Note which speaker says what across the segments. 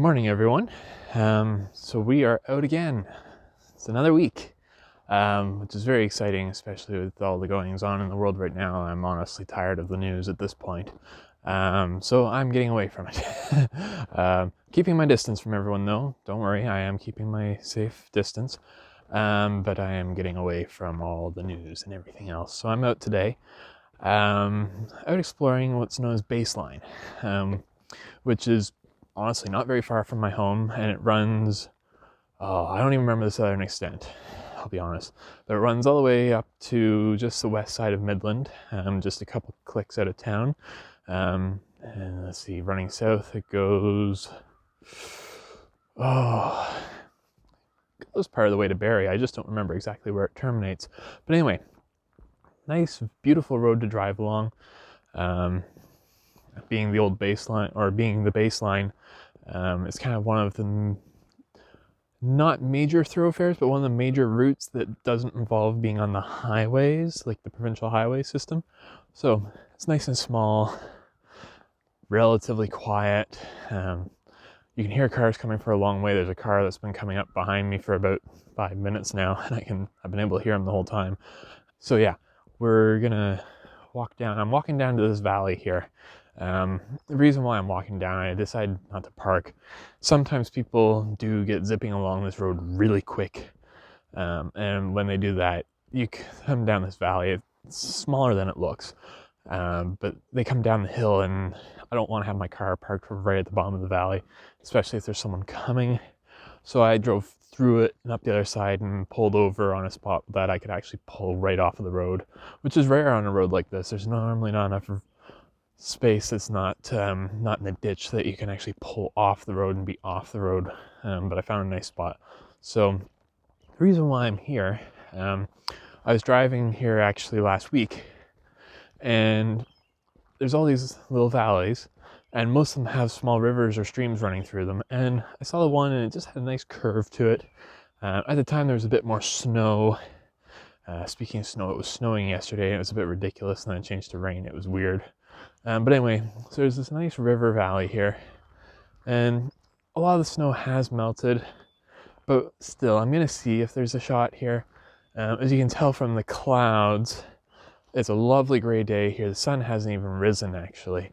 Speaker 1: Morning, everyone. So we are out again. It's another week, which is very exciting, especially with all the goings on in the world right now. I'm honestly tired of the news at this point. So I'm getting away from it. Keeping my distance from everyone, though. Don't worry, I am keeping my safe distance. But I am getting away from all the news and everything else. So I'm out today, out exploring what's known as Baseline, which is honestly not very far from my home, and it runs, I don't even remember the southern extent, I'll be honest, but it runs all the way up to just the west side of Midland, just a couple clicks out of town, and let's see, running south it goes part of the way to Barrie. I just don't remember exactly where it terminates, but anyway, nice beautiful road to drive along. Being the old baseline, or being the baseline, it's kind of one of the not major thoroughfares, but one of the major routes that doesn't involve being on the highways, like the provincial highway system. So it's nice and small, relatively quiet. You can hear cars coming for a long way. There's a car that's been coming up behind me for about 5 minutes now, and I've been able to hear him the whole time. So yeah, we're gonna walk down. I'm walking down to this valley here. The reason why I'm walking down, I decided not to park. Sometimes people do get zipping along this road really quick, and when they do that, you come down this valley. It's smaller than it looks, but they come down the hill, and I don't want to have my car parked right at the bottom of the valley, especially if there's someone coming. So I drove through it and up the other side and pulled over on a spot that I could actually pull right off of the road, which is rare on a road like this. There's normally not enough space that's not in a ditch that you can actually pull off the road and be off the road, but I found a nice spot. So the reason why I'm here, I was driving here actually last week, and there's all these little valleys, and most of them have small rivers or streams running through them, and I saw the one and it just had a nice curve to it. At the time there was a bit more snow. Speaking of snow, it was snowing yesterday and it was a bit ridiculous, and then it changed to rain. It was weird. But anyway, so there's this nice river valley here, and a lot of the snow has melted, but still, I'm going to see if there's a shot here. As you can tell from the clouds, it's a lovely gray day here. The sun hasn't even risen, actually.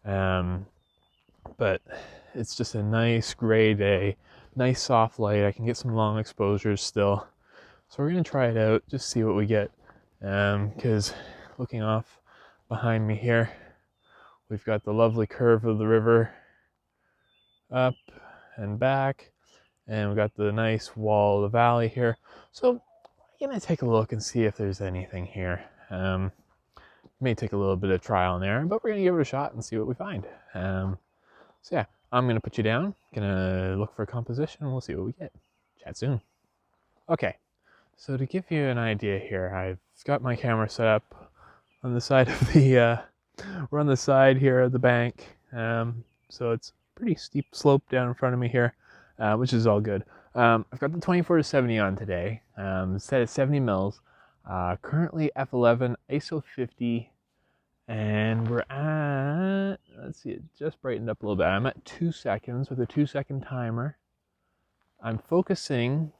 Speaker 1: But it's just a nice gray day, nice soft light. I can get some long exposures still. So we're going to try it out, just see what we get. Because looking off behind me here, we've got the lovely curve of the river up and back, and we've got the nice wall of the valley here. So we're going to take a look and see if there's anything here. May take a little bit of trial and error, but we're going to give it a shot and see what we find. So yeah, I'm going to put you down, going to look for a composition, and we'll see what we get. Chat soon. Okay, so to give you an idea here, I've got my camera set up on the side of the we're on the side here of the bank, so it's a pretty steep slope down in front of me here, which is all good. I've got the 24-70 on today, set at 70 mils, currently f11, ISO 50, and we're at, let's see, it just brightened up a little bit. I'm at 2 seconds with a 2-second timer. I'm focusing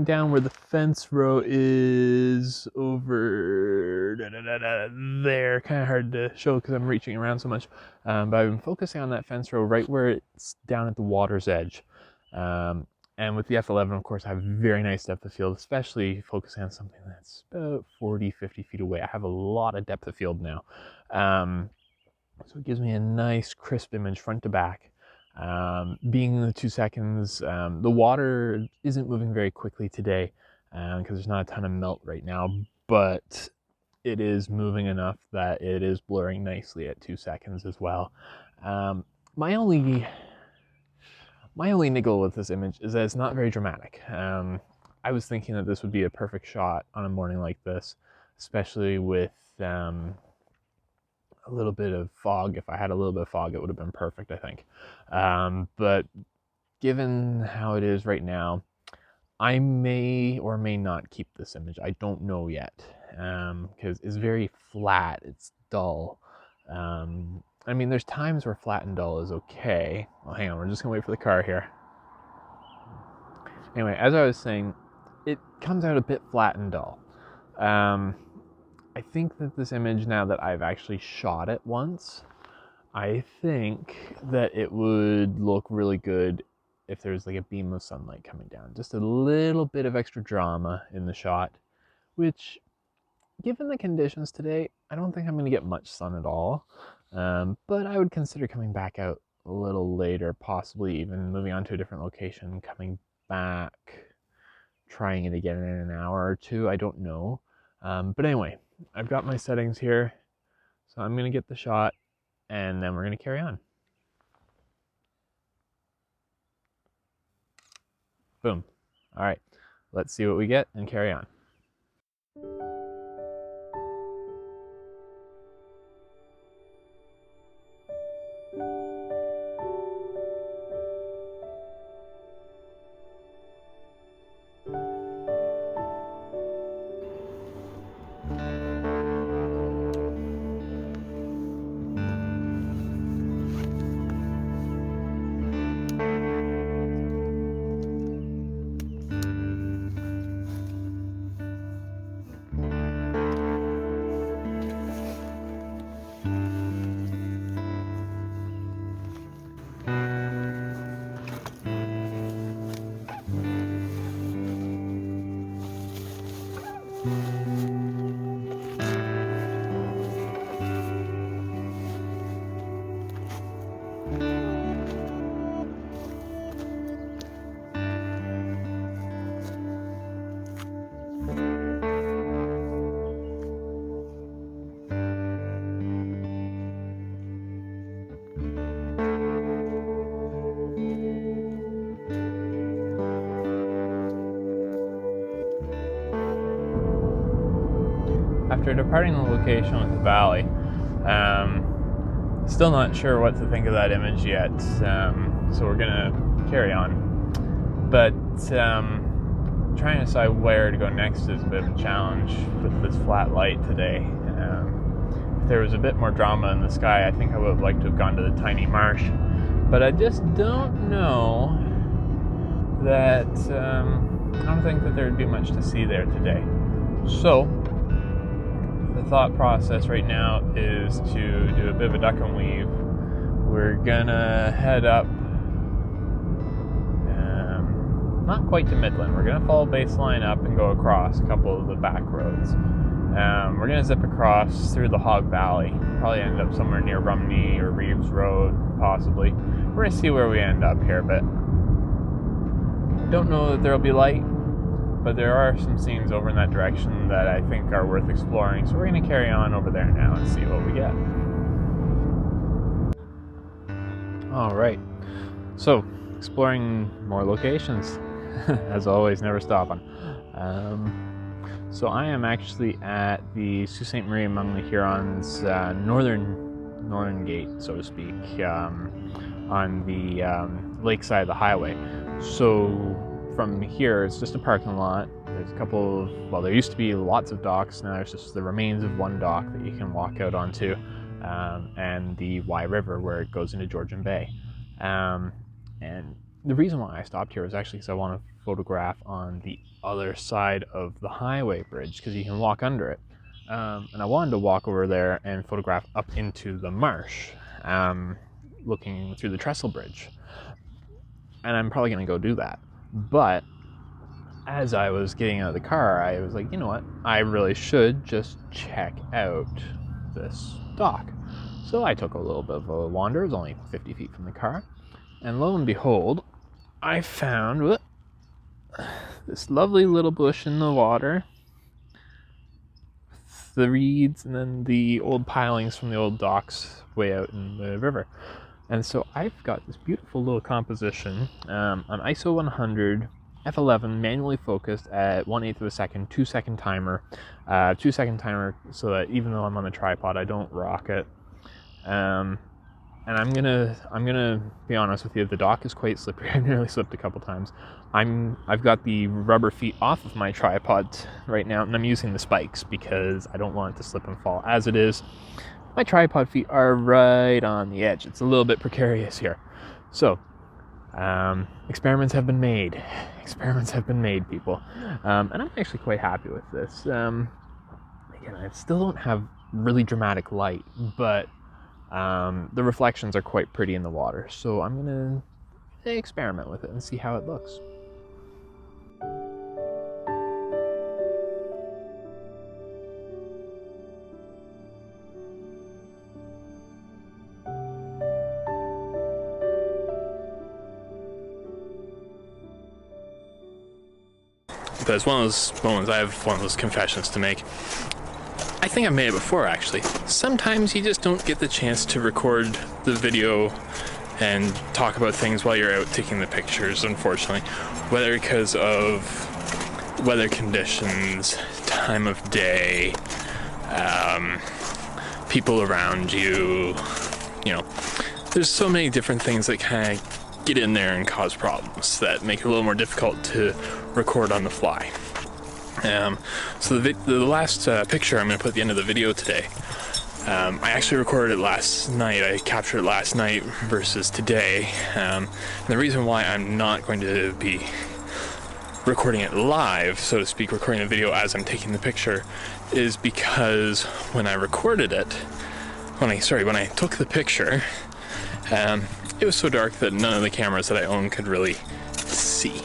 Speaker 1: down where the fence row is over there. Kind of hard to show because I'm reaching around so much. But I've been focusing on that fence row right where it's down at the water's edge. And with the F11, of course, I have very nice depth of field, especially focusing on something that's about 40, 50 feet away. I have a lot of depth of field now. So it gives me a nice crisp image front to back. Being the 2 seconds, the water isn't moving very quickly today because there's not a ton of melt right now, but it is moving enough that it is blurring nicely at 2 seconds as well. My only niggle with this image is that it's not very dramatic. I was thinking that this would be a perfect shot on a morning like this, especially with a little bit of fog. If I had a little bit of fog, it would have been perfect, I think. But given how it is right now, I may or may not keep this image. I don't know yet, because it's very flat, it's dull. I mean, there's times where flat and dull is okay. Well, hang on, we're just gonna wait for the car here. Anyway, as I was saying, it comes out a bit flat and dull. I think that this image, now that I've actually shot it once, I think that it would look really good if there's like a beam of sunlight coming down. Just a little bit of extra drama in the shot, which, given the conditions today, I don't think I'm going to get much sun at all. But I would consider coming back out a little later, possibly even moving on to a different location, coming back, trying it again in an hour or two. I don't know. But anyway, I've got my settings here, so I'm going to get the shot, and then we're going to carry on. Boom. All right, let's see what we get and carry on. After departing the location with the valley, still not sure what to think of that image yet, so we're gonna carry on. But trying to decide where to go next is a bit of a challenge with this flat light today. If there was a bit more drama in the sky, I think I would have liked to have gone to the tiny marsh, but I just don't know that, I don't think that there would be much to see there today. So the thought process right now is to do a bit of a duck and weave. We're gonna head up, not quite to Midland. We're gonna follow baseline up and go across a couple of the back roads. We're gonna zip across through the Hog Valley, probably end up somewhere near Rumney or Reeves Road, possibly. We're gonna see where we end up here, but don't know that there'll be light. But there are some scenes over in that direction that I think are worth exploring, so we're going to carry on over there now and see what we get. All right, so exploring more locations, as always, never stopping. So I am actually at the Sault Ste. Marie among the Hurons northern gate, so to speak, on the lakeside of the highway. So from here, it's just a parking lot. There's a couple of, well, there used to be lots of docks. Now there's just the remains of one dock that you can walk out onto, and the Wye River where it goes into Georgian Bay. And the reason why I stopped here was actually because I want to photograph on the other side of the highway bridge, because you can walk under it. And I wanted to walk over there and photograph up into the marsh, looking through the trestle bridge. And I'm probably going to go do that. But as I was getting out of the car, I was like, you know what? I really should just check out this dock. So I took a little bit of a wander. It was only 50 feet from the car. And lo and behold, I found this lovely little bush in the water. The reeds and then the old pilings from the old docks way out in the river. And so I've got this beautiful little composition, an ISO 100, f11, manually focused at 1/8 of a second, 2-second timer, 2-second timer, so that even though I'm on the tripod, I don't rock it. And I'm gonna be honest with you, the dock is quite slippery. I've nearly slipped a couple times. I've got the rubber feet off of my tripod right now, and I'm using the spikes because I don't want it to slip and fall as it is. my tripod feet are right on the edge. It's a little bit precarious here. So, experiments have been made. Experiments have been made, people. And I'm actually quite happy with this. Again, I still don't have really dramatic light, but the reflections are quite pretty in the water. So I'm going to experiment with it and see how it looks. But it's one of those moments, I have one of those confessions to make. I think I've made it before, actually. Sometimes you just don't get the chance to record the video and talk about things while you're out taking the pictures, unfortunately. Whether because of weather conditions, time of day, people around you, you know. There's so many different things that kind of get in there and cause problems that make it a little more difficult to record on the fly. So the last picture I'm going to put at the end of the video today, I actually recorded it last night. I captured it last night versus today. And the reason why I'm not going to be recording it live, so to speak, recording the video as I'm taking the picture, is because when I recorded it, when I took the picture, it was so dark that none of the cameras that I own could really see.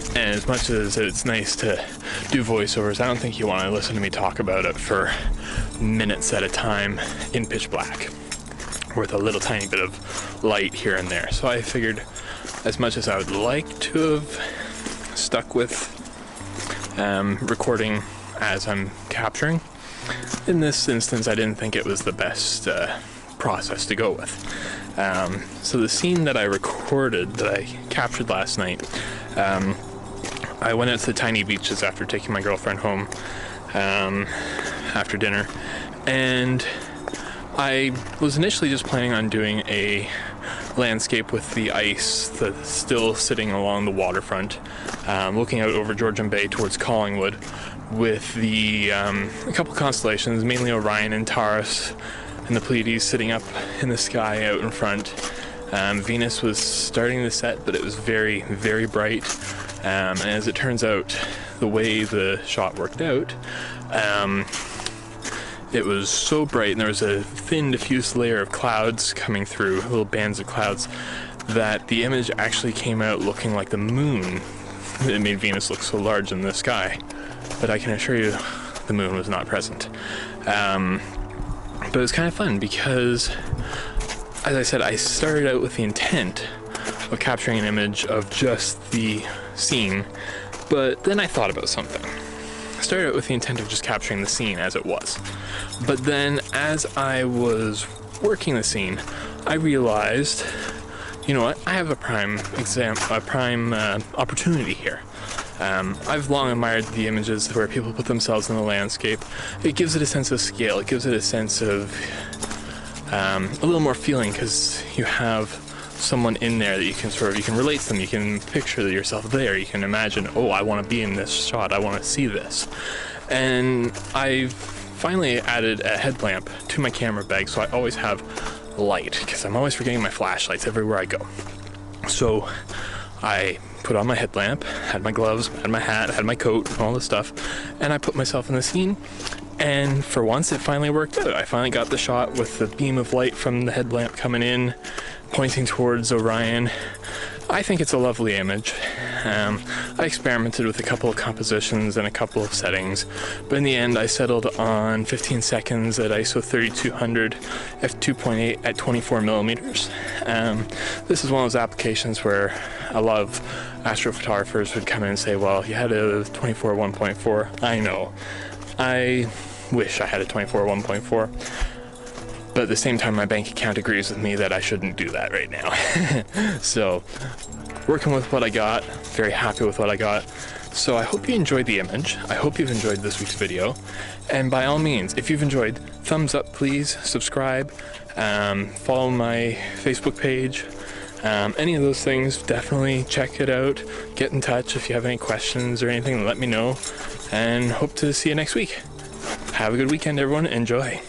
Speaker 1: And as much as it's nice to do voiceovers, I don't think you want to listen to me talk about it for minutes at a time in pitch black with a little tiny bit of light here and there. So I figured, as much as I would like to have stuck with recording as I'm capturing, in this instance I didn't think it was the best process to go with. So the scene that I recorded, that I captured last night, I went out to the tiny beaches after taking my girlfriend home after dinner, and I was initially just planning on doing a landscape with the ice that's still sitting along the waterfront, looking out over Georgian Bay towards Collingwood, with the a couple constellations, mainly Orion and Taurus and the Pleiades, sitting up in the sky out in front. Venus was starting to set, but it was very, very bright. And as it turns out, the way the shot worked out, it was so bright, and there was a thin, diffuse layer of clouds coming through, little bands of clouds, that the image actually came out looking like the moon. It made Venus look so large in the sky, but I can assure you the moon was not present. But it was kind of fun because, as I said, I started out with the intent of capturing an image of just the scene, but then I thought about something. I started out with the intent of just capturing the scene as it was, but then as I was working the scene, I realized, you know what, I have a prime opportunity here. I've long admired the images where people put themselves in the landscape. It gives it a sense of scale, it gives it a sense of a little more feeling, because you have someone in there that you can relate to them, you can picture yourself there, you can imagine, oh, I want to be in this shot, I want to see this. And I've finally added a headlamp to my camera bag, so I always have light, because I'm always forgetting my flashlights everywhere I go. So I put on my headlamp, had my gloves, had my hat, had my coat, all this stuff, and I put myself in the scene. And for once, it finally worked out. I finally got the shot with the beam of light from the headlamp coming in, pointing towards Orion. I think it's a lovely image. I experimented with a couple of compositions and a couple of settings, but in the end I settled on 15 seconds at ISO 3200 f2.8 at 24 millimeters. This is one of those applications where a lot of astrophotographers would come in and say, well, you had a 24 1.4. I know. I wish I had a 24 1.4. But at the same time, my bank account agrees with me that I shouldn't do that right now. So, working with what I got, very happy with what I got. So I hope you enjoyed the image. I hope you've enjoyed this week's video. And by all means, if you've enjoyed, thumbs up please, subscribe, follow my Facebook page. Any of those things, definitely check it out. Get in touch if you have any questions or anything, let me know. And hope to see you next week. Have a good weekend, everyone. Enjoy.